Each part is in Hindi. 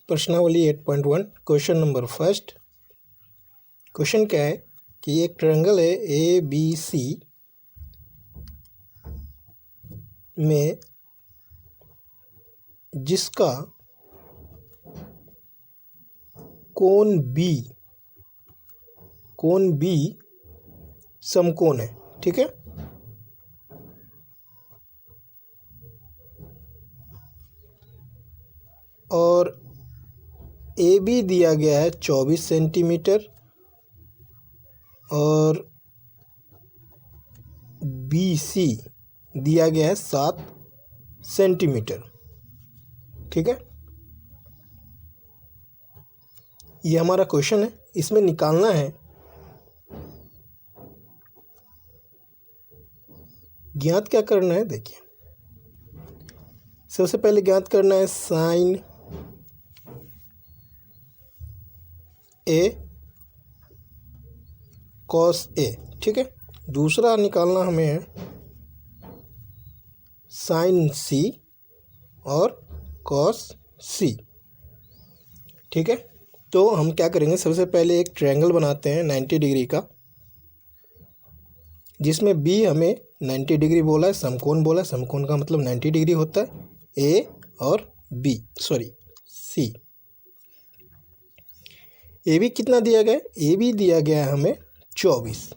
प्रश्नावली 8.1 क्वेश्चन नंबर फर्स्ट। क्वेश्चन क्या है कि एक ट्रायंगल है ए बी सी में जिसका कोण बी समकोण है। ठीक है, और ए बी दिया गया है 24 सेंटीमीटर और बी सी दिया गया है 7 सेंटीमीटर। ठीक है, ये हमारा क्वेश्चन है। इसमें निकालना है ज्ञात क्या करना है। देखिए, सबसे पहले ज्ञात करना है साइन ए कॉस ए। ठीक है, दूसरा निकालना हमें है साइन सी और कॉस सी। ठीक है, तो हम क्या करेंगे, सबसे पहले एक ट्रायंगल बनाते हैं 90 डिग्री का, जिसमें बी हमें 90 डिग्री बोला है, समकोण बोला है। समकोण का मतलब 90 डिग्री होता है। ए और सी। ए बी कितना दिया गया है? ए बी दिया गया है हमें 24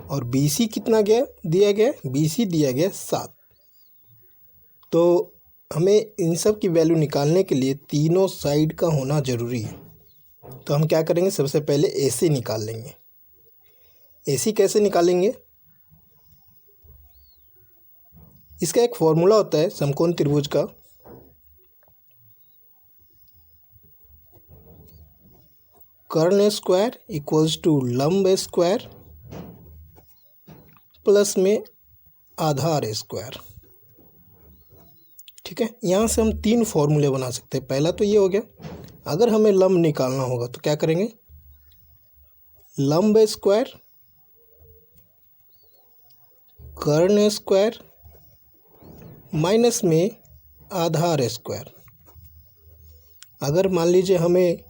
और बी सी कितना दिया गया है? बी सी दिया गया 7। तो हमें इन सब की वैल्यू निकालने के लिए तीनों साइड का होना ज़रूरी है। तो हम क्या करेंगे, सबसे पहले ए सी निकाल लेंगे। ए सी कैसे निकालेंगे? इसका एक फॉर्मूला होता है समकोण त्रिभुज का। कर्ण स्क्वायर इक्वल्स टू लंब स्क्वायर प्लस में आधार स्क्वायर। ठीक है, यहाँ से हम 3 फॉर्मूले बना सकते हैं। पहला तो ये हो गया, अगर हमें लंब निकालना होगा तो क्या करेंगे, लंब स्क्वायर कर्ण स्क्वायर माइनस में आधार स्क्वायर। अगर मान लीजिए हमें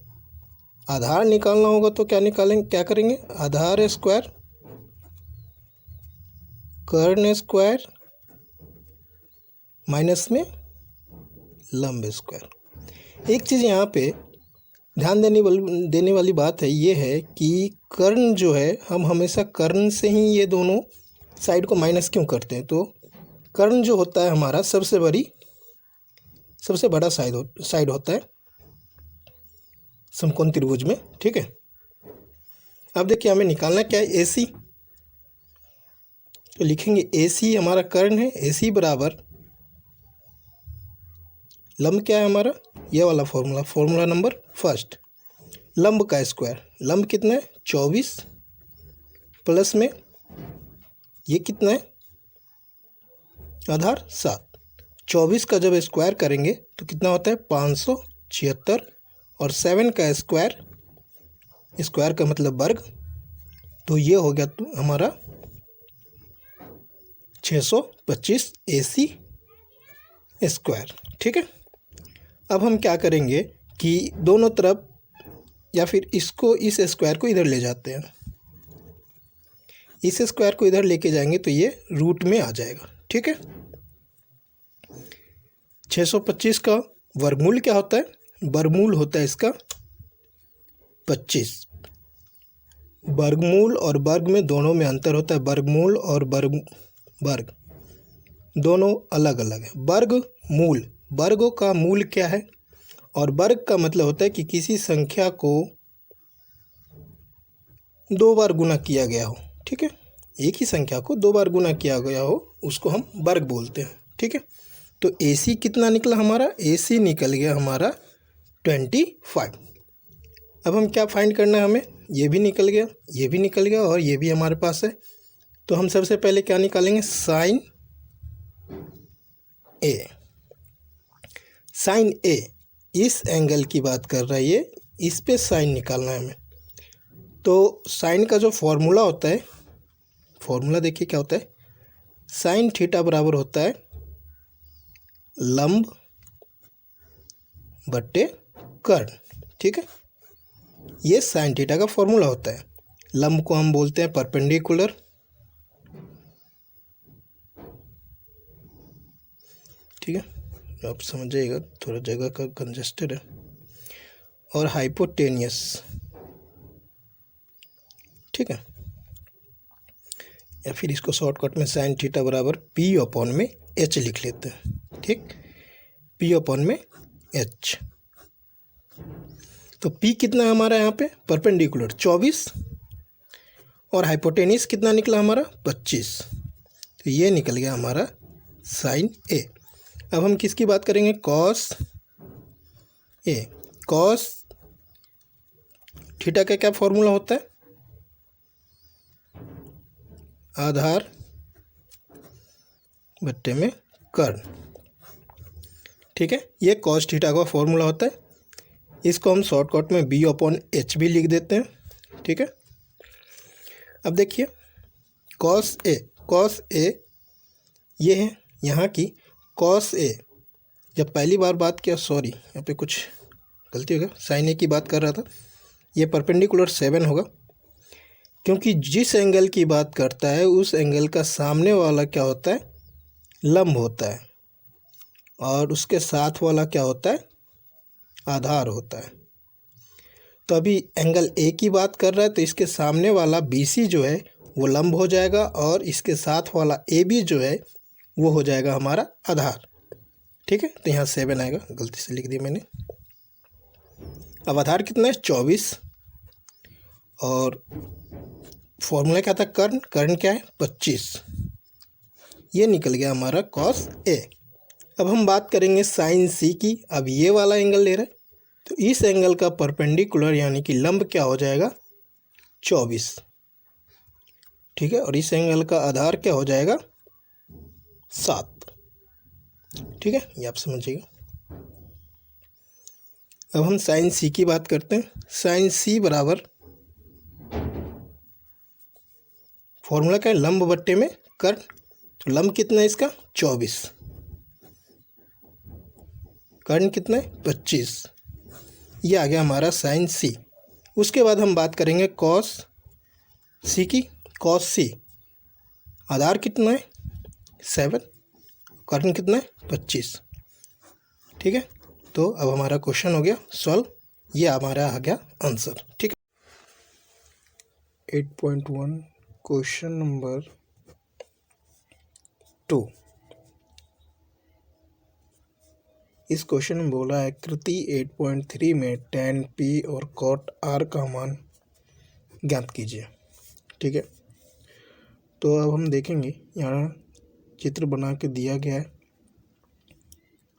आधार निकालना होगा तो क्या करेंगे, आधार स्क्वायर कर्ण स्क्वायर माइनस में लंब स्क्वायर। एक चीज़ यहाँ पे ध्यान देने वाली बात है, ये है कि कर्ण जो है, हम हमेशा कर्ण से ही ये दोनों साइड को माइनस क्यों करते हैं। तो कर्ण जो होता है हमारा सबसे बड़ा साइड होता है समकोण त्रिभुज में। ठीक है, अब देखिए हमें निकालना क्या है, ए सी। तो लिखेंगे ए सी हमारा कर्ण है। ए सी बराबर लंब क्या है हमारा, ये वाला फॉर्मूला नंबर फर्स्ट, लंब का स्क्वायर। लंब कितना है, 24 प्लस में ये कितना है, आधार 7। 24 का जब स्क्वायर करेंगे तो कितना होता है, 576, और 7 का स्क्वायर का मतलब वर्ग, तो ये हो गया तो हमारा 625 AC स्क्वायर। ठीक है, अब हम क्या करेंगे कि दोनों तरफ, या फिर इस स्क्वायर को इधर ले जाते हैं। इस स्क्वायर को इधर लेके जाएंगे तो ये रूट में आ जाएगा। ठीक है, 625 का वर्गमूल क्या होता है, वर्गमूल होता है इसका 25। वर्गमूल और वर्ग में दोनों में अंतर होता है। वर्गमूल और वर्ग दोनों अलग अलग है। वर्गों का मूल क्या है, और वर्ग का मतलब होता है कि किसी संख्या को 2 बार गुना किया गया हो। ठीक है, एक ही संख्या को 2 बार गुना किया गया हो, उसको हम वर्ग बोलते हैं। ठीक है, तो AC कितना निकला हमारा, AC निकल गया हमारा 25। अब हम क्या फाइंड करना है हमें, ये भी निकल गया और ये भी हमारे पास है। तो हम सबसे पहले क्या निकालेंगे, साइन ए। साइन ए इस एंगल की बात कर रहा है ये, इस पे साइन निकालना है हमें। तो साइन का जो फॉर्मूला होता है, फॉर्मूला देखिए क्या होता है, साइन थीटा बराबर होता है लंब बट्टे कर्ण, ठीक है। ये साइन थीटा का फॉर्मूला होता है। लंब को हम बोलते हैं परपेंडिकुलर, ठीक है, आप समझ जाइएगा, थोड़ा जगह का कंजेस्टेड है। और हाइपोटेनियस, ठीक है, या फिर इसको शॉर्टकट में साइन थीटा बराबर पी अपॉन में एच लिख लेते हैं, ठीक, पी अपॉन में एच। तो पी कितना है हमारा यहाँ पे, परपेंडिकुलर 24, और हाइपोटेनियस कितना निकला हमारा 25। तो ये निकल गया हमारा साइन ए। अब हम किसकी बात करेंगे, कॉस ए। कॉस थीटा का क्या फॉर्मूला होता है, आधार बट्टे में कर्ण, ठीक है। ये कॉस थीटा का फॉर्मूला होता है। इसको हम शॉर्टकट में बी अपॉन एच भी लिख देते हैं, ठीक है। अब देखिए कॉस ए ये है यहाँ की कॉस ए। जब पहली बार बात किया, सॉरी यहाँ पे कुछ गलती हो गया, साइन ए की बात कर रहा था, ये परपेंडिकुलर 7 होगा, क्योंकि जिस एंगल की बात करता है उस एंगल का सामने वाला क्या होता है, लंब होता है, और उसके साथ वाला क्या होता है, आधार होता है। तो अभी एंगल ए की बात कर रहा है, तो इसके सामने वाला BC जो है वो लंब हो जाएगा, और इसके साथ वाला AB जो है वो हो जाएगा हमारा आधार, ठीक है। तो यहाँ 7 आएगा, गलती से लिख दी मैंने। अब आधार कितना है 24, और फॉर्मूला क्या था, कर्ण क्या है 25। ये निकल गया हमारा कॉस ए। अब हम बात करेंगे साइन सी की। अब ये वाला एंगल ले रहे हैं, तो इस एंगल का परपेंडिकुलर यानी कि लंब क्या हो जाएगा 24, ठीक है, और इस एंगल का आधार क्या हो जाएगा 7, ठीक है, ये आप समझिएगा। अब हम साइन सी की बात करते हैं। साइन सी बराबर फॉर्मूला क्या है, लंब बट्टे में कर्ण। तो लंब कितना है इसका 24, कर्ण कितना है 25। ये आ गया हमारा साइन सी। उसके बाद हम बात करेंगे कॉस सी की। कॉस सी आधार कितना है 7, कर्ण कितना है 25, ठीक है। तो अब हमारा क्वेश्चन हो गया सॉल्व, ये हमारा आ गया आंसर, ठीक है। 8.1 क्वेश्चन नंबर 2। इस क्वेश्चन में बोला है कृति 8.3 में tan P और cot R का मान ज्ञात कीजिए, ठीक है। तो अब हम देखेंगे, यहाँ चित्र बना के दिया गया है।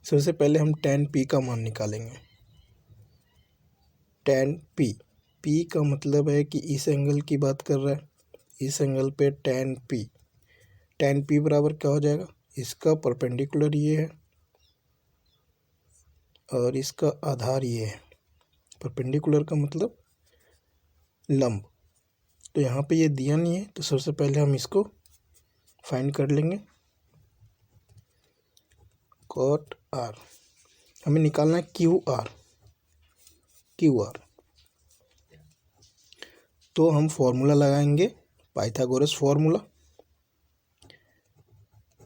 सबसे पहले हम tan P का मान निकालेंगे। tan P का मतलब है कि इस एंगल की बात कर रहा है, इस एंगल पे tan P बराबर क्या हो जाएगा, इसका परपेंडिकुलर ये है और इसका आधार ये है। परपेंडिकुलर का मतलब लंब। तो यहाँ पे ये दिया नहीं है, तो सबसे पहले हम इसको फाइंड कर लेंगे। cot R हमें निकालना है QR। तो हम फॉर्मूला लगाएंगे, Pythagoras formula,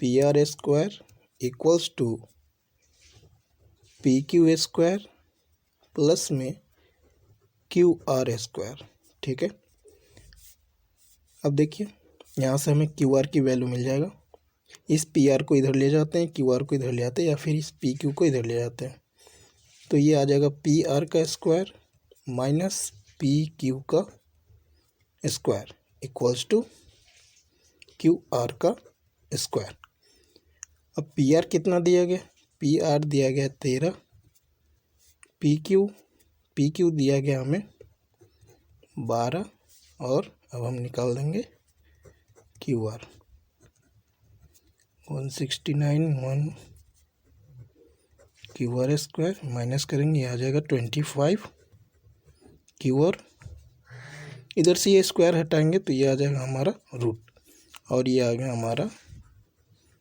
PR square equals to PQ square plus में QR स्क्वायर, ठीक है। अब देखिए यहाँ से हमें QR की वैल्यू मिल जाएगा। इस PR को इधर ले जाते हैं, QR को इधर ले आते हैं, या फिर इस PQ को इधर ले जाते हैं। तो ये आ जाएगा PR का स्क्वायर माइनस PQ का स्क्वायर इक्वल्स टू QR का स्क्वायर। अब PR कितना दिया गया, PR दिया गया 13, PQ दिया गया हमें 12, और अब हम निकाल देंगे QR 169 QR स्क्वायर माइनस करेंगे, ये आ जाएगा 25 QR। इधर से ये स्क्वायर हटाएंगे तो ये आ जाएगा हमारा रूट, और ये आ गया हमारा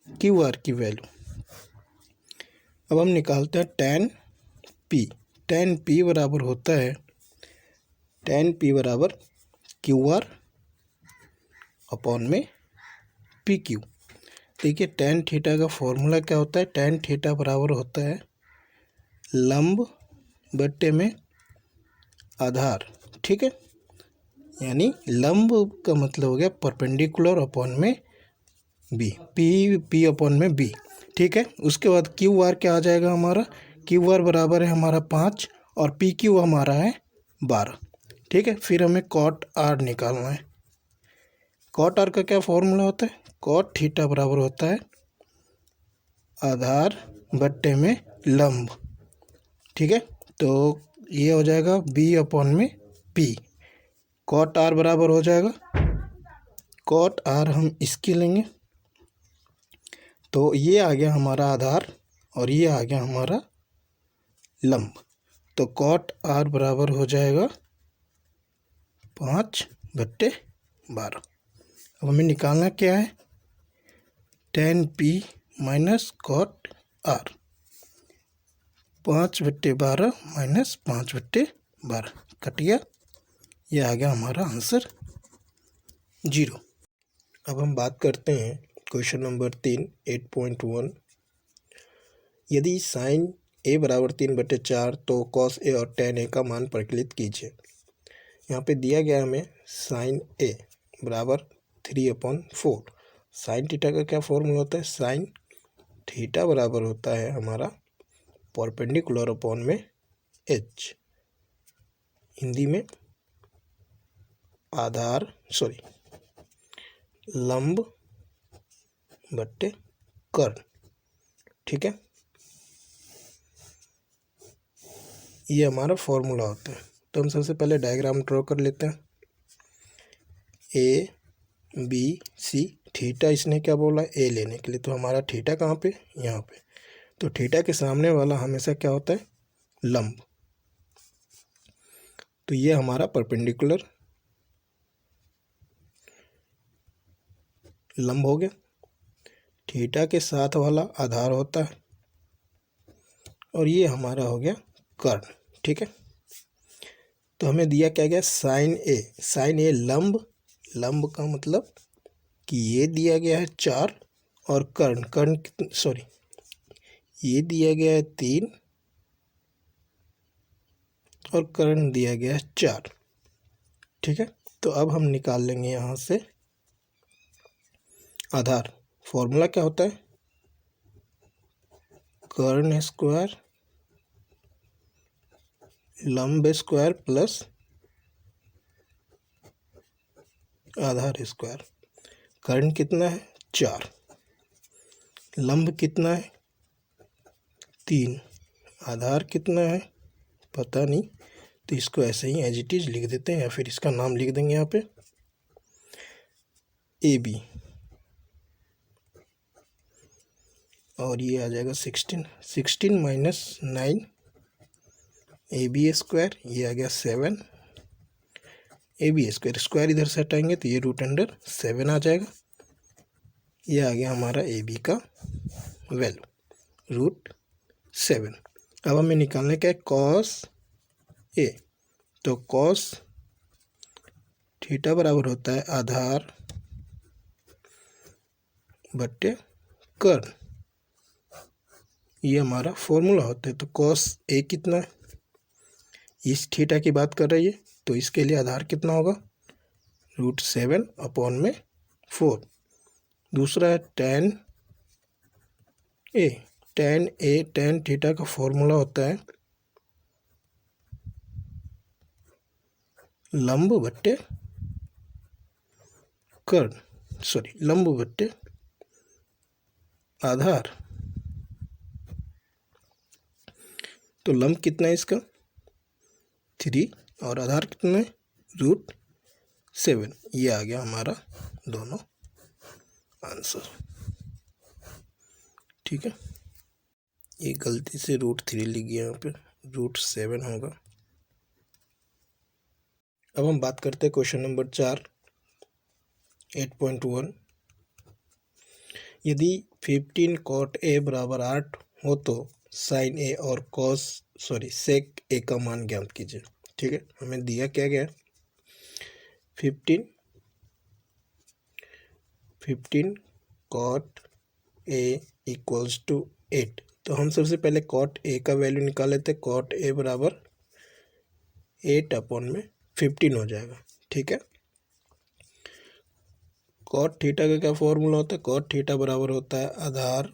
QR की वैल्यू। अब हम निकालते हैं tan tan p बराबर होता है tan p बराबर क्यू आर अपॉन में पी क्यू। देखिए tan थीटा का फॉर्मूला क्या होता है, tan थीटा बराबर होता है लंब बट्टे में आधार, ठीक है। यानी लंब का मतलब हो गया परपेंडिकुलर अपॉन में बी, पी अपॉन में बी, ठीक है। उसके बाद क्यू आर क्या आ जाएगा हमारा, क्यू आर बराबर है हमारा 5 और पी क्यू हमारा है 12, ठीक है। फिर हमें कॉट आर निकालना है। कॉट आर का क्या फॉर्मूला होता है, कॉट थीटा बराबर होता है आधार बट्टे में लंब, ठीक है। तो ये हो जाएगा बी अपॉन में पी। कॉट आर बराबर हो जाएगा, कॉट आर हम इसकी लेंगे तो ये आ गया हमारा आधार और ये आ गया हमारा लंब। तो कॉट आर बराबर हो जाएगा 5/12। अब हमें निकालना क्या है, tan p minus cot R, 5/12 minus 5/12 cut गया, ये आ गया हमारा आंसर 0। अब हम बात करते हैं क्वेश्चन नंबर 3 8.1। यदि साइन a बराबर 3/4 तो कॉस a और tan a का मान परिकलित कीजिए। यहाँ पे दिया गया हमें साइन a बराबर 3/4। साइन थीटा का क्या फॉर्मूला होता है, साइन थीटा बराबर होता है हमारा परपेंडिकुलर अपॉन में h, हिंदी में आधार लंब बट्टे कर्ण, ठीक है। ये हमारा फॉर्मूला होता है। तो हम सबसे पहले डायग्राम ड्रॉ कर लेते हैं। ए बी सी, थीटा इसने क्या बोला, ए लेने के लिए, तो हमारा थीटा कहाँ पे, यहाँ पे। तो थीटा के सामने वाला हमेशा क्या होता है, लंब। तो ये हमारा परपेंडिकुलर लंब हो गया। थीटा के साथ वाला आधार होता है और ये हमारा हो गया कर्ण, ठीक है। तो हमें दिया क्या गया, साइन ए, साइन ए लंब, लंब का मतलब कि ये दिया गया है 4 और कर्ण ये दिया गया है 3 और कर्ण दिया गया है 4, ठीक है। तो अब हम निकाल लेंगे यहाँ से आधार। फॉर्मूला क्या होता है, कर्ण स्क्वायर लंब स्क्वायर प्लस आधार स्क्वायर। कर्ण कितना है 4, लंब कितना है 3, आधार कितना है पता नहीं, तो इसको ऐसे ही एज इट इज लिख देते हैं या फिर इसका नाम लिख देंगे यहाँ पे ए बी, और ये आ जाएगा 16 माइनस 9 ए बी स्क्वायर, ये आ गया 7 ए बी स्क्वायर, स्क्वायर इधर से हटाएंगे तो ये √7 आ जाएगा। ये आ गया हमारा ए बी का वैल्यू √7। अब हमें निकालने का है कॉस ए, तो कॉस थीटा बराबर होता है आधार बट्टे कर्ण, ये हमारा फॉर्मूला होता है। तो कॉस ए कितना है, इस थीटा की बात कर रही है तो इसके लिए आधार कितना होगा √7/4। दूसरा है tan ए, tan थीटा का फॉर्मूला होता है लंब बट्टे कर्ण लंब बट्टे आधार। तो लंब कितना है इसका 3 और आधार कितना है √7। ये आ गया हमारा दोनों आंसर, ठीक है। ये गलती से √3 लिख गया, यहाँ पे √7 होगा। अब हम बात करते हैं क्वेश्चन नंबर 4 8.1। यदि 15 cot a बराबर 8 हो तो साइन ए और सेक ए का मान ज्ञात कीजिए। ठीक है, हमें दिया क्या गया, 15 कॉट ए इक्वल्स टू 8। तो हम सबसे पहले कॉट ए का वैल्यू निकाल लेते हैं। कॉट ए बराबर 8/15 हो जाएगा। ठीक है, कॉट थीटा का क्या फॉर्मूला होता है, कॉट थीटा बराबर होता है आधार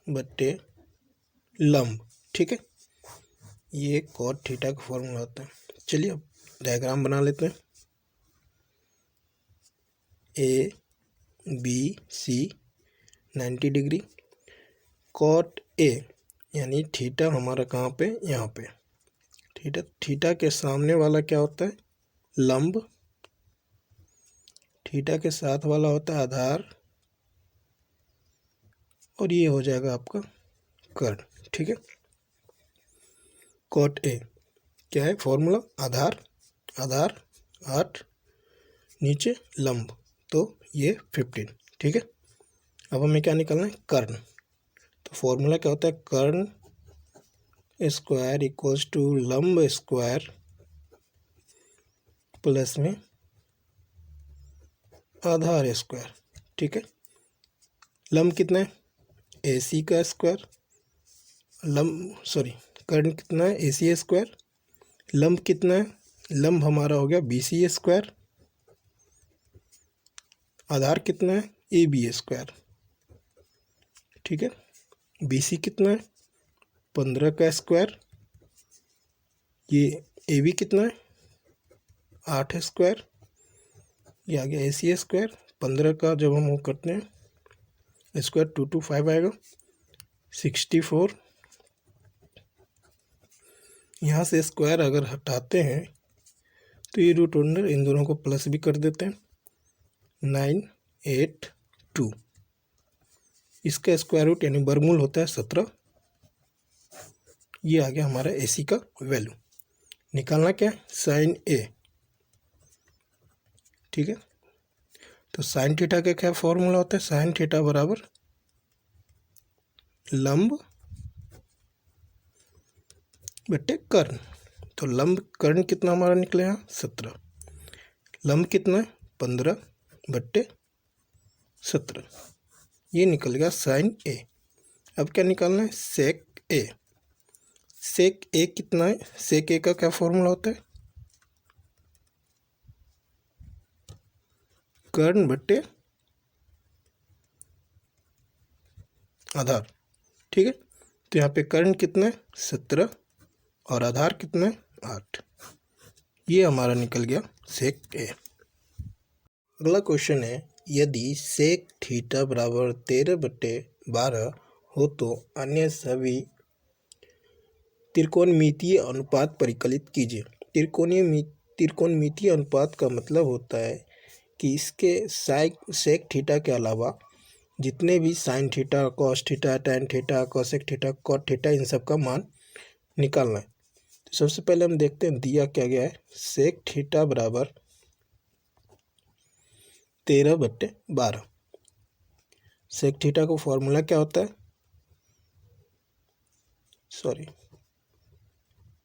बट्टे लंब। ठीक है, ये कॉट थीटा का फॉर्मूला होता है। चलिए अब डायग्राम बना लेते हैं। A B C 90 degree, cot A यानी थीटा हमारा कहाँ पे, यहाँ पे। थीटा के सामने वाला क्या होता है, लंब। थीटा के साथ वाला होता है आधार, और ये हो जाएगा आपका कर्ण। ठीक है, कॉट ए क्या है फॉर्मूला, आधार 8, नीचे लंब, तो ये 15। ठीक है, अब हमें क्या निकालना है, कर्ण। तो फॉर्मूला क्या होता है, कर्ण स्क्वायर इक्वल्स टू लंब स्क्वायर प्लस में आधार स्क्वायर। ठीक है, लंब कितना है, AC का स्क्वायर, कर्ण कितना है, AC स्क्वायर। लंब कितना है, लंब हमारा हो गया BC स्क्वायर। आधार कितना है, AB स्क्वायर। ठीक है, BC कितना है, 15 का स्क्वायर। ये AB कितना है, 8 स्क्वायर। ये आ गया AC स्क्वायर। 15 का जब हम वो करते हैं स्क्वायर 225 आएगा, 64। यहाँ से स्क्वायर अगर हटाते हैं तो ये रूट अंडर इन दोनों को प्लस भी कर देते हैं, 982। इसका स्क्वायर रूट यानी वर्गमूल होता है 17। ये आ गया हमारा AC का वैल्यू। निकालना क्या है, साइन ए। ठीक है, तो साइन थीटा का क्या फॉर्मूला होता है, साइन थीटा बराबर लंब बट्टे कर्ण। तो लंब कर्ण कितना हमारा निकले यहाँ 17, लंब कितना है 15/17, ये निकल गया साइन ए। अब क्या निकालना है, सेक ए। सेक ए कितना है, सेक ए का क्या फॉर्मूला होता है, कर्ण बट्टे आधार। ठीक है, तो यहाँ पे कर्ण कितना है 17 और आधार कितना है 8। ये हमारा निकल गया सेक ए। अगला क्वेश्चन है, यदि सेक थीटा बराबर 13/12 हो तो अन्य सभी त्रिकोणमितीय अनुपात परिकलित कीजिए। त्रिकोणमितीय अनुपात का मतलब होता है कि इसके सेक थीटा के अलावा जितने भी sine theta, cos theta, tan theta, cosec theta, cot theta, इन सब का मान निकालना है। तो सबसे पहले हम देखते हैं दिया क्या गया है, सेक थीटा बराबर 13/12। सेक थीटा का फॉर्मूला क्या होता है,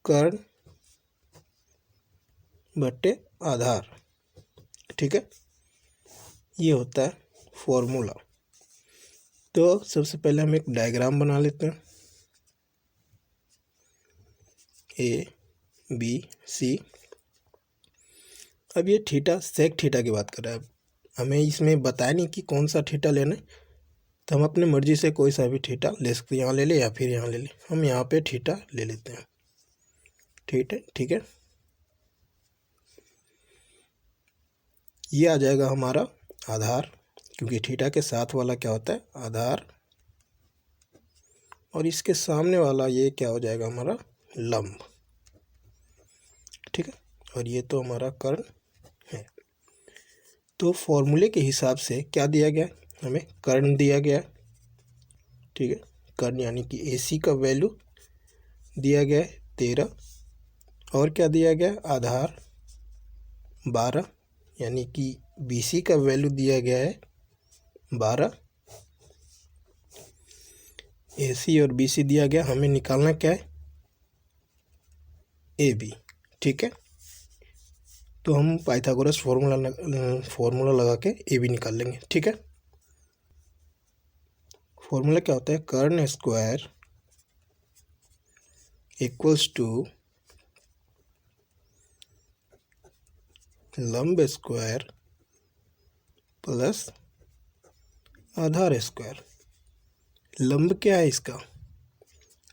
कर्ण बट्टे आधार। ठीक है, ये होता है फॉर्मूला। तो सबसे पहले हम एक डायग्राम बना लेते हैं, ABC। अब ये थीटा सेक थीटा की बात कर रहा है। हमें इसमें बताया नहीं कि कौन सा थीटा लेना है, तो हम अपनी मर्जी से कोई सा भी थीटा ले सकते हैं, यहाँ ले ले या फिर यहाँ ले ले। हम यहाँ पे थीटा ले लेते हैं। ठीक है, ये आ जाएगा हमारा आधार, क्योंकि थीटा के साथ वाला क्या होता है आधार, और इसके सामने वाला ये क्या हो जाएगा हमारा लंब। ठीक है, और ये तो हमारा कर्ण है। तो फॉर्मूले के हिसाब से क्या दिया गया, हमें कर्ण दिया गया। ठीक है, कर्ण यानी कि AC का वैल्यू दिया गया है 13, और क्या दिया गया आधार 12, यानी कि BC का वैल्यू दिया गया है 12। ए सी और बी सी दिया गया, हमें निकालना क्या है, ए बी। ठीक है, तो हम पाइथागोरस फॉर्मूला लगा के ए बी निकाल लेंगे। ठीक है, फॉर्मूला क्या होता है, कर्ण स्क्वायर इक्वल्स टू लंब स्क्वायर प्लस आधार स्क्वायर। लंब क्या है इसका,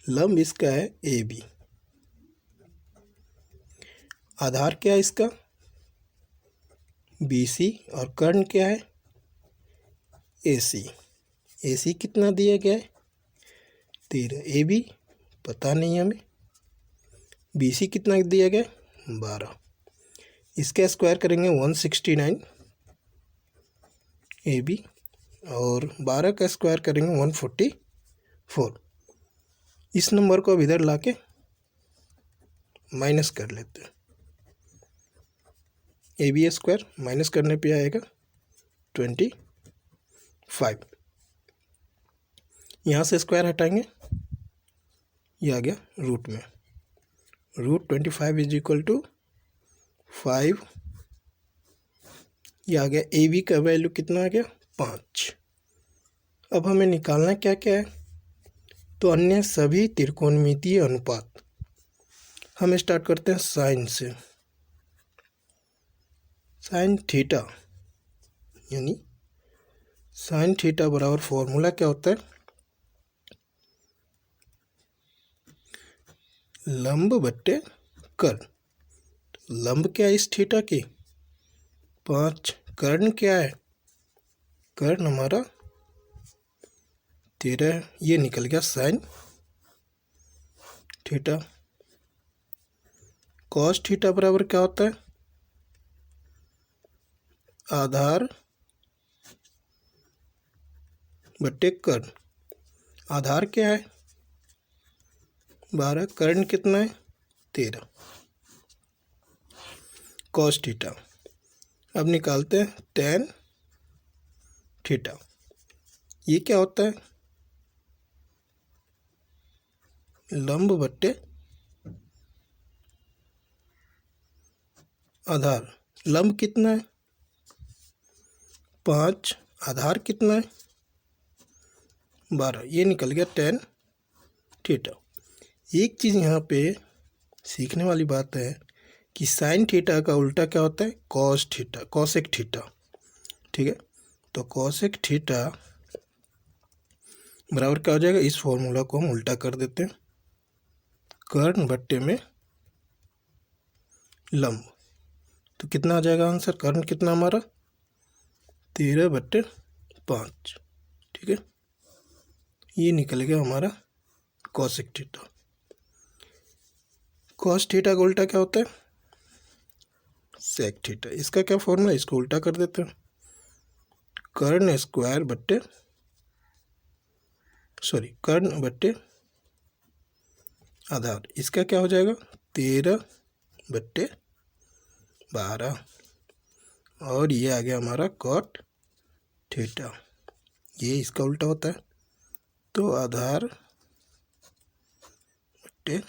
लंब इसका है ए बी। आधार क्या है इसका, बी सी, और कर्ण क्या है, ए सी। ए सी कितना दिया गया है, 13। ए बी पता नहीं हमें, बी सी कितना दिया गया, 12। इसका स्क्वायर करेंगे 169 ए बी, और 12 का स्क्वायर करेंगे 144। इस नंबर को अब इधर लाके माइनस कर लेते हैं। ए बी स्क्वायर माइनस करने पे आएगा 25। यहाँ से स्क्वायर हटाएंगे, ये आ गया रूट में, रूट 25 इज इक्वल टू 5। ये आ गया, ए बी का वैल्यू कितना आ गया, 5। अब हमें निकालना क्या क्या है, तो अन्य सभी त्रिकोणमितीय अनुपात। हम स्टार्ट करते हैं साइन से। साइन थीटा, यानी साइन थीटा बराबर फॉर्मूला क्या होता है, लंब बट्टे कर्ण। लंब क्या है इस थीटा की, 5। कर्ण क्या है, कर्ण हमारा 13। ये निकल गया साइन थीटा। कॉस थीटा बराबर क्या होता है, आधार बट्टे कर्ण। आधार क्या है, 12। कर्ण कितना है, 13। Cos theta. अब निकालते हैं टेन थीटा। ये क्या होता है, लंब बट्टे आधार। लंब कितना है, 5। आधार कितना है, 12। ये निकल गया टेन थीटा। एक चीज़ यहाँ पे सीखने वाली बात है कि साइन थीटा का उल्टा क्या होता है, कॉस थीटा, कॉसेक थीटा। ठीक है, तो कॉसेक थीटा बराबर क्या हो जाएगा, इस फॉर्मूला को हम उल्टा कर देते हैं, कर्ण बट्टे में लंब। तो कितना आ जाएगा आंसर, कर्ण कितना हमारा 13/5। ठीक है, ये निकल गया हमारा कॉसेक थीटा। कॉस थीटा का उल्टा क्या होता है, सेक थीटा। इसका क्या फॉर्मूला, इसको उल्टा कर देते हैं, कर्ण स्क्वायर बट्टे कर्ण बट्टे आधार। इसका क्या हो जाएगा, 13/12, और ये आ गया हमारा कॉट थीटा। ये इसका उल्टा होता है, तो आधार बट्टे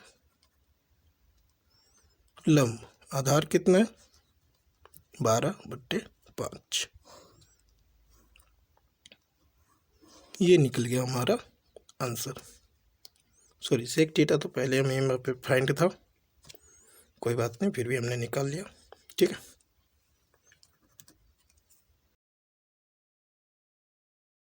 लंब। आधार कितना है, 12/5। ये निकल गया हमारा आंसर। सेक थीटा तो पहले हमें यहाँ पे फाइंड था, कोई बात नहीं, फिर भी हमने निकाल लिया। ठीक है।